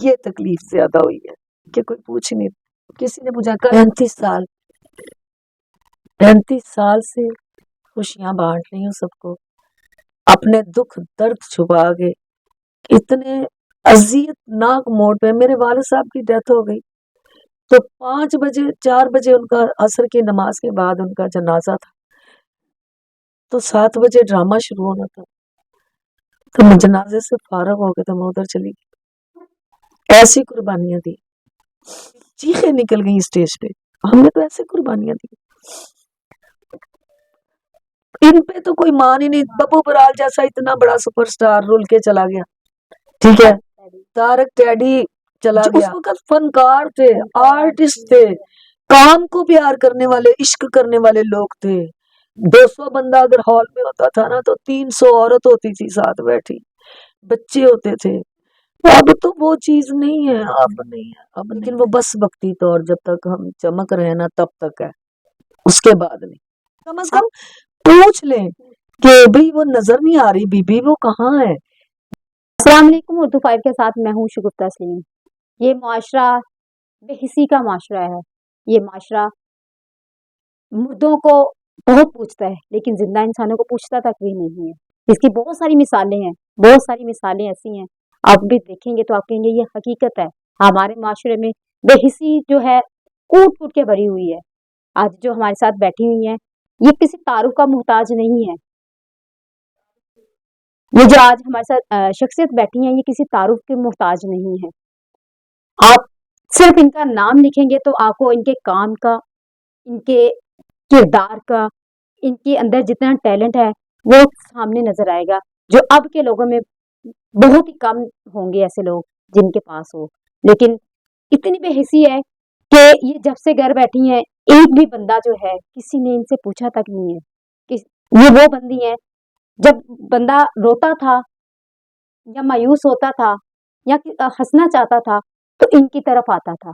یہ تکلیف زیادہ ہوئی ہے کہ کوئی پوچھ نہیں. کسی نے پوچھا 35 سال سے خوشیاں بانٹ رہی ہوں سب کو، اپنے دکھ درد چھپا کے. اتنے اذیت ناک موڑ پہ میرے والد صاحب کی ڈیتھ ہو گئی تو 4 بجے ان کا عصر کی نماز کے بعد ان کا جنازہ تھا، تو 7 بجے ڈرامہ شروع ہونا تھا. تو میں جنازے سے فارغ ہو گئے تو میں ادھر چلی گئی. ایسی قربانیاں دی، چیخیں نکل گئی اسٹیج پہ. ہم نے تو ایسے قربانیاں دی. ان پہ تو کوئی مان ہی نہیں. ببو برال جیسا اتنا بڑا سپر سٹار رول کے چلا گیا، ٹھیک ہے. طارق ٹیڈی چلا گیا. اس وقت فنکار تھے، آرٹسٹ تھے، کام کو پیار کرنے والے، عشق کرنے والے لوگ تھے. 200 بندہ اگر ہال میں ہوتا تھا نا تو 300 عورت ہوتی تھی ساتھ بیٹھی، بچے ہوتے تھے. اب تو وہ چیز نہیں ہے، اب نہیں ہے اب. لیکن وہ بس وقتی طور جب تک ہم چمک رہے ہیں نا تب تک ہے، اس کے بعد نہیں. کم از کم پوچھ لیں کہ بھئی وہ نظر نہیں آ رہی بی بی، وہ کہاں ہے. السلام علیکم. اردو 5 کے ساتھ میں ہوں شگفتہ سلیم. یہ معاشرہ بے حسی کا معاشرہ ہے. یہ معاشرہ مردوں کو بہت پوچھتا ہے لیکن زندہ انسانوں کو پوچھتا تک بھی نہیں ہے. اس کی بہت ساری مثالیں ہیں، بہت ساری مثالیں ایسی ہیں آپ بھی دیکھیں گے تو آپ کہیں گے یہ حقیقت ہے. ہمارے معاشرے میں بے حسی جو ہے کوٹ کوٹ کے بھری ہوئی ہے. آج جو ہمارے ساتھ بیٹھی ہوئی ہیں یہ کسی تعارف کا محتاج نہیں ہے. یہ جو آج ہمارے ساتھ شخصیت بیٹھی ہیں یہ کسی تعارف کے محتاج نہیں ہے. آپ صرف ان کا نام لکھیں گے تو آپ کو ان کے کام کا، ان کے کردار کا، ان کے اندر جتنا ٹیلنٹ ہے وہ سامنے نظر آئے گا، جو اب کے لوگوں میں بہت ہی کم ہوں گے ایسے لوگ جن کے پاس ہو. لیکن اتنی بے حسی ہے کہ یہ جب سے گھر بیٹھی ہیں ایک بھی بندہ جو ہے کسی نے ان سے پوچھا تک نہیں ہے کہ یہ وہ بندی ہے. جب بندہ روتا تھا یا مایوس ہوتا تھا یا ہنسنا چاہتا تھا تو ان کی طرف آتا تھا،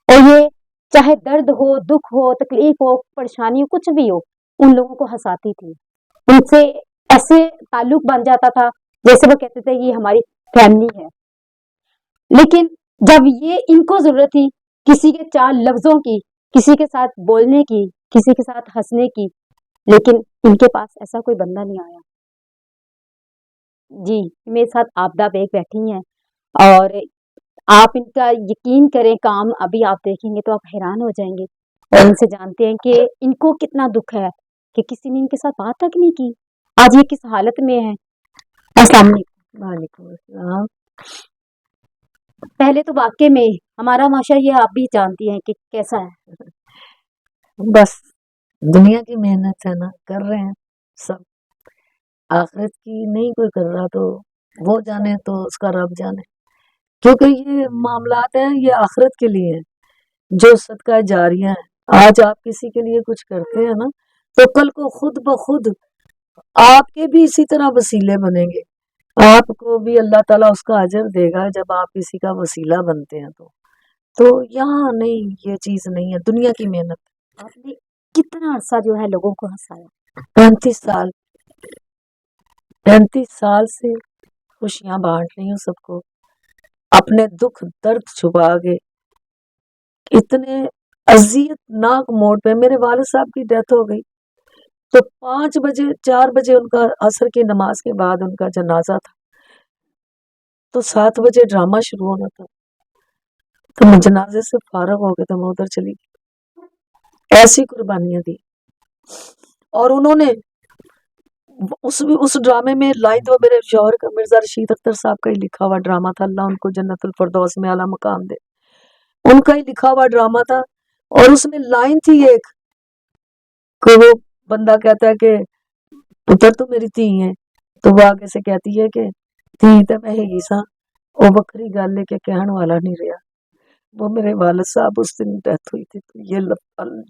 اور یہ چاہے درد ہو، دکھ ہو، تکلیف ہو، پریشانی ہو، کچھ بھی ہو، ان لوگوں کو ہنساتی تھی. ان سے ایسے تعلق بن جاتا تھا جیسے وہ کہتے تھے یہ ہماری فیملی ہے. لیکن جب یہ ان کو ضرورت تھی کسی کے 4 لفظوں کی، کسی کے ساتھ بولنے کی، کسی کے ساتھ ہنسنے کی، لیکن ان کے پاس ایسا کوئی بندہ نہیں آیا. جی میرے ساتھ آبدہ بیگ بیٹھی ہیں اور آپ ان کا یقین کریں کام ابھی آپ دیکھیں گے تو آپ حیران ہو جائیں گے اور ان سے جانتے ہیں کہ ان کو کتنا دکھ ہے کہ کسی نے ان کے ساتھ بات تک نہیں کی. آج یہ کس حالت میں ہے. السلام علیکم. وعلیکم السلام. پہلے تو واقعے میں ہمارا معاشرہ یہ آپ بھی جانتی ہیں کہ کیسا ہے. بس دنیا کی محنت ہے نا، کر رہے ہیں سب. آخرت کی نہیں کوئی کر رہا تو وہ جانے تو اس کا رب جانے. کیونکہ یہ معاملات ہیں یہ آخرت کے لیے ہیں، جو صدقہ جاریہ ہیں. آج آپ کسی کے لیے کچھ کرتے ہیں نا تو کل کو خود بخود آپ کے بھی اسی طرح وسیلے بنیں گے. آپ کو بھی اللہ تعالیٰ اس کا اجر دے گا جب آپ کسی کا وسیلہ بنتے ہیں. تو یہاں نہیں، یہ چیز نہیں ہے دنیا کی محنت. آپ نے کتنا عرصہ جو ہے لوگوں کو ہنسایا. 35 سال سے خوشیاں بانٹ رہی ہوں سب کو، اپنے دکھ درد چھپا کے. اتنے اذیت ناک موڑ پہ میرے والد صاحب کی ڈیتھ ہو گئی تو 4 بجے ان کا عصر کی نماز کے بعد ان کا جنازہ تھا، تو 7 بجے ڈرامہ شروع ہونا تھا. تو میں جنازے سے فارغ ہو گئے تو میں ادھر چلی گئی. ایسی قربانیاں دی. اور انہوں نے اس ڈرامے میں لائن تو میرے شوہر کا مرزا رشید اختر صاحب کا ہی لکھا ہوا ڈرامہ تھا، اللہ ان کو جنت الفردوس میں اعلیٰ مقام دے. ان کا ہی لکھا ہوا ڈرامہ تھا اور اس میں لائن تھی ایک کہ وہ بندہ کہتا ہے کہ پتر تو میری تھی ہے، تو وہ آگے سے کہتی ہے کہ تھی تو میں ہی سا وہ بکری گل لے کے کہن والا نہیں رہا. وہ میرے والد صاحب اس دن ڈیتھ ہوئی تھی. تو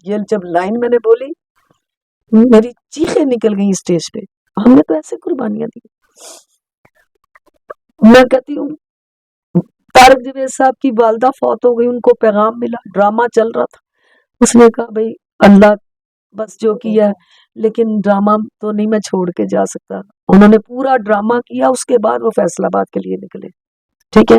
یہ جب لائن میں نے بولی میری چیخیں نکل گئی اسٹیج پہ. ہم نے تو ایسے قربانیاں دی. میں کہتی ہوں طارق جوید صاحب کی والدہ فوت ہو گئی، ان کو پیغام ملا، ڈرامہ چل رہا تھا. اس نے کہا بھائی اللہ بس جو کیا ہے، لیکن ڈرامہ تو نہیں میں چھوڑ کے جا سکتا. انہوں نے پورا ڈرامہ کیا، اس کے بعد وہ فیصل آباد کے لیے نکلے. ٹھیک ہے،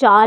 4